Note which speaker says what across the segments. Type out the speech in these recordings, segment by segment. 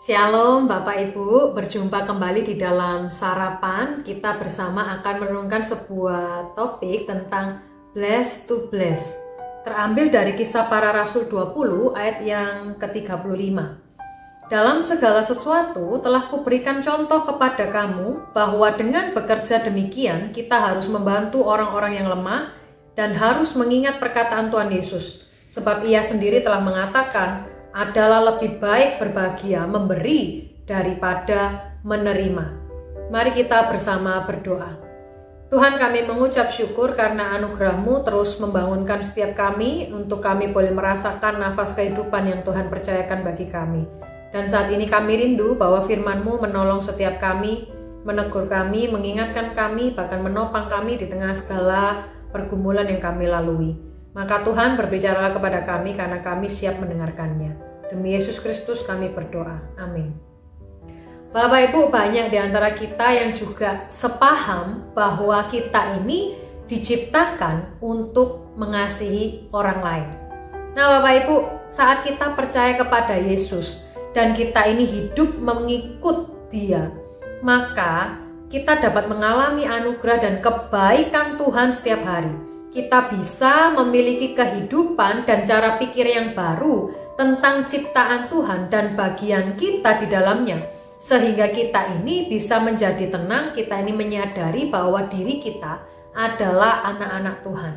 Speaker 1: Shalom Bapak Ibu, berjumpa kembali di dalam sarapan. Kita bersama akan merenungkan sebuah topik tentang blessed to bless. Terambil dari Kisah Para Rasul 20 ayat yang ke-35. Dalam segala sesuatu telah kuberikan contoh kepada kamu bahwa dengan bekerja demikian kita harus membantu orang-orang yang lemah dan harus mengingat perkataan Tuhan Yesus. Sebab ia sendiri telah mengatakan, adalah lebih baik berbahagia memberi daripada menerima. Mari kita bersama berdoa. Tuhan, kami mengucap syukur karena anugerah-Mu terus membangunkan setiap kami untuk kami boleh merasakan nafas kehidupan yang Tuhan percayakan bagi kami. Dan saat ini kami rindu bahwa firman-Mu menolong setiap kami, menegur kami, mengingatkan kami, bahkan menopang kami di tengah segala pergumulan yang kami lalui. Maka Tuhan berbicaralah kepada kami karena kami siap mendengarkannya. Demi Yesus Kristus kami berdoa. Amin. Bapak Ibu, banyak di antara kita yang juga sepaham bahwa kita ini diciptakan untuk mengasihi orang lain. Nah Bapak Ibu, saat kita percaya kepada Yesus dan kita ini hidup mengikut Dia, maka kita dapat mengalami anugerah dan kebaikan Tuhan setiap hari. Kita bisa memiliki kehidupan dan cara pikir yang baru tentang ciptaan Tuhan dan bagian kita di dalamnya. Sehingga kita ini bisa menjadi tenang, kita ini menyadari bahwa diri kita adalah anak-anak Tuhan.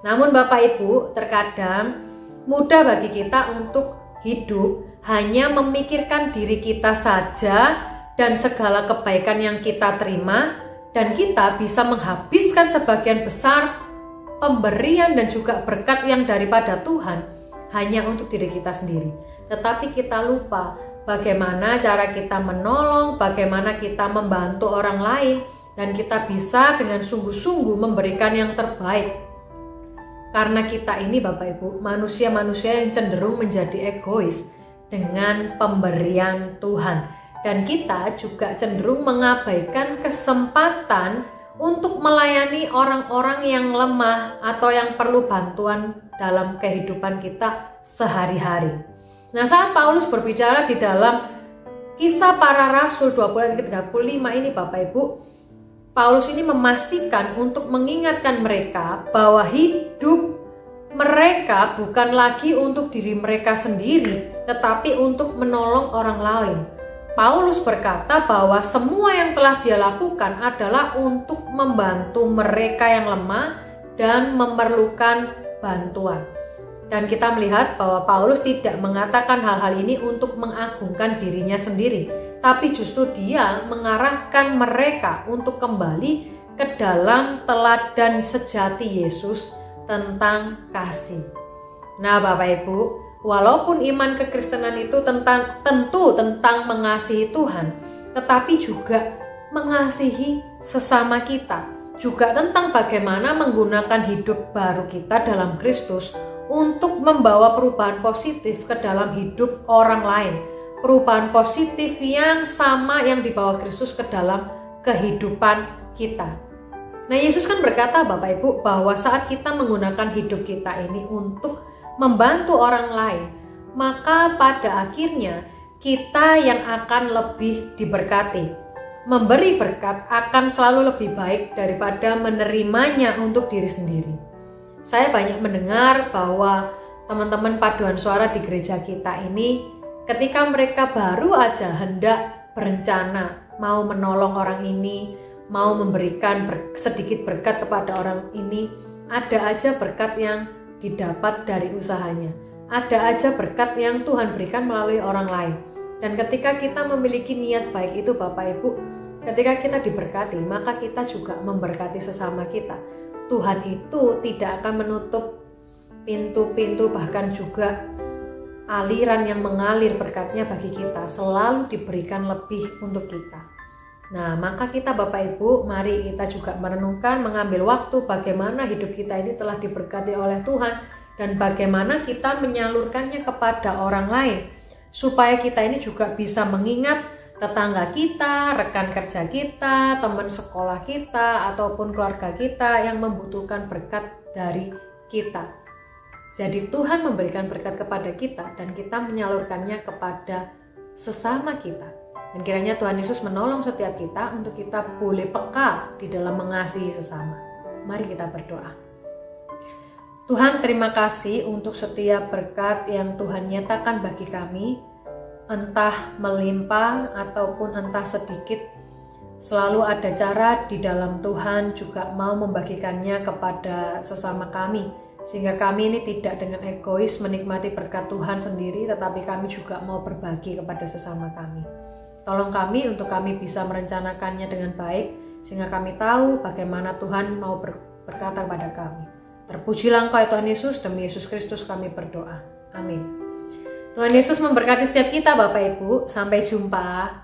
Speaker 1: Namun Bapak Ibu, terkadang mudah bagi kita untuk hidup hanya memikirkan diri kita saja dan segala kebaikan yang kita terima, dan kita bisa menghabiskan sebagian besar pemberian dan juga berkat yang daripada Tuhan hanya untuk diri kita sendiri. Tetapi kita lupa bagaimana cara kita menolong, bagaimana kita membantu orang lain, dan kita bisa dengan sungguh-sungguh memberikan yang terbaik. Karena kita ini Bapak Ibu, manusia-manusia yang cenderung menjadi egois dengan pemberian Tuhan. Dan kita juga cenderung mengabaikan kesempatan untuk melayani orang-orang yang lemah atau yang perlu bantuan dalam kehidupan kita sehari-hari. Nah, saat Paulus berbicara di dalam Kisah Para Rasul 20 ayat 35 ini Bapak Ibu, Paulus ini memastikan untuk mengingatkan mereka bahwa hidup mereka bukan lagi untuk diri mereka sendiri, tetapi untuk menolong orang lain. Paulus berkata bahwa semua yang telah dia lakukan adalah untuk membantu mereka yang lemah dan memerlukan bantuan. Dan kita melihat bahwa Paulus tidak mengatakan hal-hal ini untuk mengagungkan dirinya sendiri, tapi justru dia mengarahkan mereka untuk kembali ke dalam teladan sejati Yesus tentang kasih. Nah Bapak Ibu, walaupun iman kekristenan itu tentu tentang mengasihi Tuhan, tetapi juga mengasihi sesama kita. Juga tentang bagaimana menggunakan hidup baru kita dalam Kristus untuk membawa perubahan positif ke dalam hidup orang lain. Perubahan positif yang sama yang dibawa Kristus ke dalam kehidupan kita. Nah, Yesus kan berkata Bapak Ibu bahwa saat kita menggunakan hidup kita ini untuk membantu orang lain, maka pada akhirnya kita yang akan lebih diberkati. Memberi berkat akan selalu lebih baik daripada menerimanya untuk diri sendiri. Saya banyak mendengar bahwa teman-teman paduan suara di gereja kita ini ketika mereka baru aja hendak berencana mau menolong orang ini, mau memberikan sedikit berkat kepada orang ini, ada aja berkat yang didapat dari usahanya. Ada aja berkat yang Tuhan berikan melalui orang lain. Dan ketika kita memiliki niat baik itu Bapak Ibu, ketika kita diberkati, maka kita juga memberkati sesama kita. Tuhan itu tidak akan menutup pintu-pintu, bahkan juga aliran yang mengalir berkatnya bagi kita, selalu diberikan lebih untuk kita. Nah, maka kita Bapak Ibu, mari kita juga merenungkan, mengambil waktu bagaimana hidup kita ini telah diberkati oleh Tuhan dan bagaimana kita menyalurkannya kepada orang lain, supaya kita ini juga bisa mengingat tetangga kita, rekan kerja kita, teman sekolah kita, ataupun keluarga kita yang membutuhkan berkat dari kita. Jadi Tuhan memberikan berkat kepada kita dan kita menyalurkannya kepada sesama kita. Dan kiranya Tuhan Yesus menolong setiap kita untuk kita boleh peka di dalam mengasihi sesama. Mari kita berdoa. Tuhan, terima kasih untuk setiap berkat yang Tuhan nyatakan bagi kami, entah melimpah ataupun entah sedikit. Selalu ada cara di dalam Tuhan juga mau membagikannya kepada sesama kami, sehingga kami ini tidak dengan egois menikmati berkat Tuhan sendiri, tetapi kami juga mau berbagi kepada sesama kami. Tolong kami untuk kami bisa merencanakannya dengan baik, sehingga kami tahu bagaimana Tuhan mau berkata kepada kami. Terpujilah Engkau ya Tuhan Yesus, demi Yesus Kristus kami berdoa. Amin. Tuhan Yesus memberkati setiap kita Bapak Ibu. Sampai jumpa.